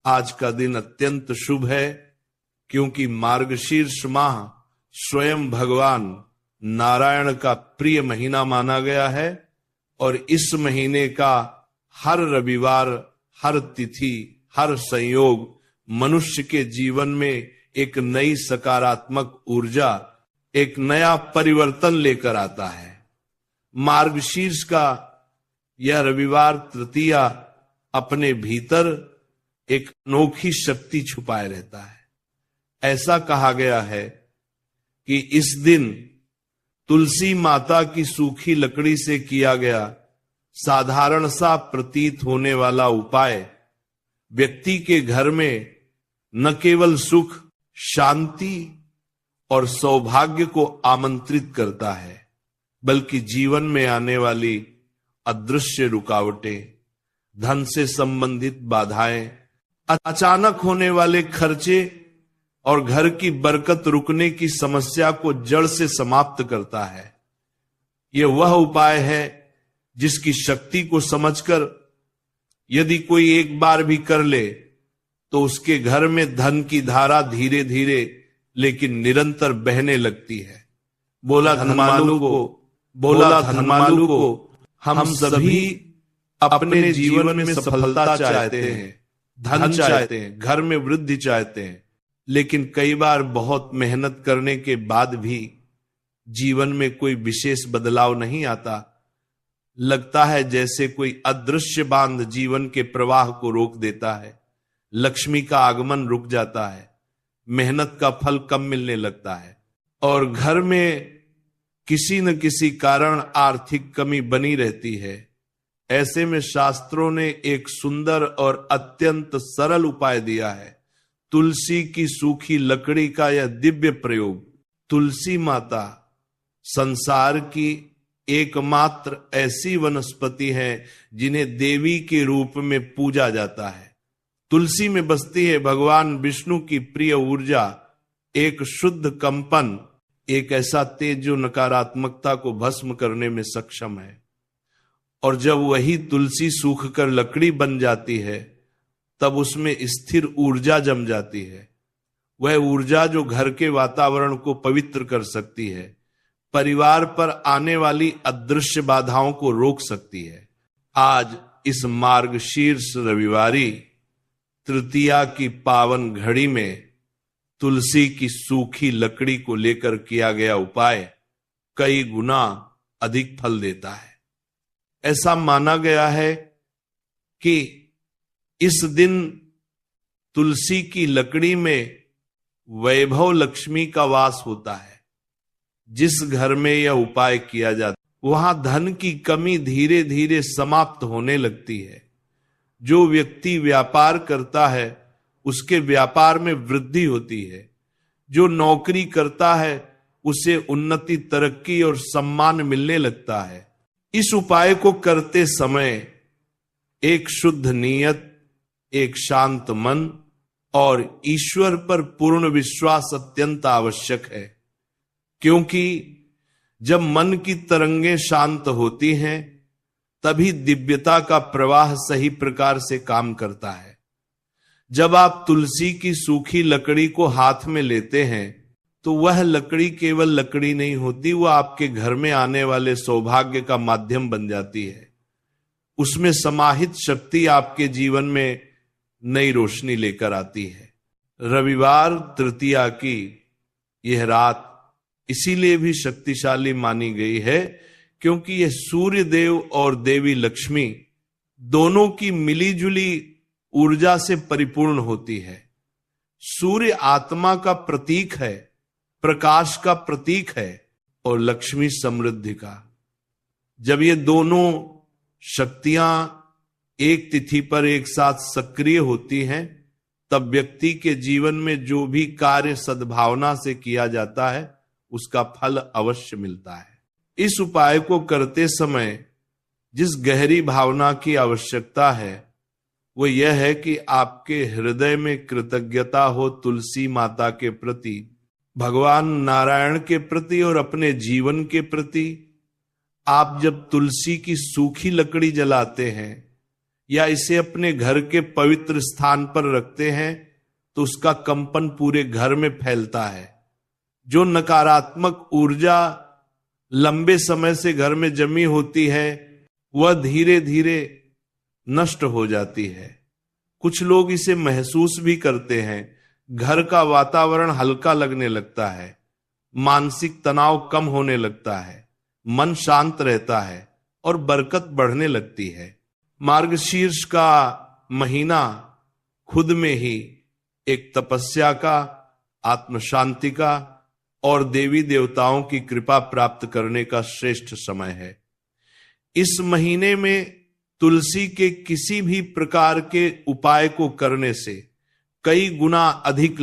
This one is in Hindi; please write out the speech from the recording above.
आज का दिन अत्यंत शुभ है, क्योंकि मार्गशीर्ष माह स्वयं भगवान नारायण का प्रिय महीना माना गया है और इस महीने का हर रविवार, हर तिथि, हर संयोग मनुष्य के जीवन में एक नई सकारात्मक ऊर्जा, एक नया परिवर्तन लेकर आता है। मार्गशीर्ष का यह रविवार तृतीया अपने भीतर एक अनोखी शक्ति छुपाए रहता है। ऐसा कहा गया है कि इस दिन तुलसी माता की सूखी लकड़ी से किया गया साधारण सा प्रतीत होने वाला उपाय व्यक्ति के घर में न केवल सुख, शांति और सौभाग्य को आमंत्रित करता है, बल्कि जीवन में आने वाली अदृश्य रुकावटें, धन से संबंधित बाधाएं, अचानक होने वाले खर्चे और घर की बरकत रुकने की समस्या को जड़ से समाप्त करता है। यह वह उपाय है जिसकी शक्ति को समझकर यदि कोई एक बार भी कर ले तो उसके घर में धन की धारा धीरे धीरे लेकिन निरंतर बहने लगती है। बोला धनमालू को हम सभी अपने जीवन में सफलता चाहते हैं, धन चाहते हैं, घर में वृद्धि चाहते हैं, लेकिन कई बार बहुत मेहनत करने के बाद भी जीवन में कोई विशेष बदलाव नहीं आता। लगता है जैसे कोई अदृश्य बांध जीवन के प्रवाह को रोक देता है, लक्ष्मी का आगमन रुक जाता है, मेहनत का फल कम मिलने लगता है और घर में किसी न किसी कारण आर्थिक कमी बनी रहती है। ऐसे में शास्त्रों ने एक सुंदर और अत्यंत सरल उपाय दिया है, तुलसी की सूखी लकड़ी का यह दिव्य प्रयोग। तुलसी माता संसार की एकमात्र ऐसी वनस्पति है जिन्हें देवी के रूप में पूजा जाता है। तुलसी में बसती है भगवान विष्णु की प्रिय ऊर्जा, एक शुद्ध कंपन, एक ऐसा तेज जो नकारात्मकता को भस्म करने में सक्षम है। और जब वही तुलसी सूख कर लकड़ी बन जाती है तब उसमें स्थिर ऊर्जा जम जाती है। वह ऊर्जा जो घर के वातावरण को पवित्र कर सकती है, परिवार पर आने वाली अदृश्य बाधाओं को रोक सकती है। आज इस मार्गशीर्ष रविवारी तृतीया की पावन घड़ी में तुलसी की सूखी लकड़ी को लेकर किया गया उपाय कई गुना अधिक फल देता है। ऐसा माना गया है कि इस दिन तुलसी की लकड़ी में वैभव लक्ष्मी का वास होता है। जिस घर में यह उपाय किया जाता है वहां धन की कमी धीरे धीरे समाप्त होने लगती है। जो व्यक्ति व्यापार करता है उसके व्यापार में वृद्धि होती है। जो नौकरी करता है उसे उन्नति, तरक्की और सम्मान मिलने लगता है। इस उपाय को करते समय एक शुद्ध नीयत, एक शांत मन और ईश्वर पर पूर्ण विश्वास अत्यंत आवश्यक है, क्योंकि जब मन की तरंगें शांत होती हैं तभी दिव्यता का प्रवाह सही प्रकार से काम करता है। जब आप तुलसी की सूखी लकड़ी को हाथ में लेते हैं तो वह लकड़ी केवल लकड़ी नहीं होती, वह आपके घर में आने वाले सौभाग्य का माध्यम बन जाती है। उसमें समाहित शक्ति आपके जीवन में नई रोशनी लेकर आती है। रविवार तृतीया की यह रात इसीलिए भी शक्तिशाली मानी गई है क्योंकि यह सूर्य देव और देवी लक्ष्मी दोनों की मिलीजुली ऊर्जा से परिपूर्ण होती है। सूर्य आत्मा का प्रतीक है, प्रकाश का प्रतीक है और लक्ष्मी समृद्धि का। जब ये दोनों शक्तियां एक तिथि पर एक साथ सक्रिय होती हैं तब व्यक्ति के जीवन में जो भी कार्य सद्भावना से किया जाता है उसका फल अवश्य मिलता है। इस उपाय को करते समय जिस गहरी भावना की आवश्यकता है वो यह है कि आपके हृदय में कृतज्ञता हो तुलसी माता के प्रति, भगवान नारायण के प्रति और अपने जीवन के प्रति। आप जब तुलसी की सूखी लकड़ी जलाते हैं या इसे अपने घर के पवित्र स्थान पर रखते हैं तो उसका कंपन पूरे घर में फैलता है। जो नकारात्मक ऊर्जा लंबे समय से घर में जमी होती है वह धीरे धीरे नष्ट हो जाती है। कुछ लोग इसे महसूस भी करते हैं। घर का वातावरण हल्का लगने लगता है, मानसिक तनाव कम होने लगता है, मन शांत रहता है और बरकत बढ़ने लगती है। मार्गशीर्ष का महीना खुद में ही एक तपस्या का, आत्म शांति का और देवी देवताओं की कृपा प्राप्त करने का श्रेष्ठ समय है। इस महीने में तुलसी के किसी भी प्रकार के उपाय को करने से कई गुना अधिक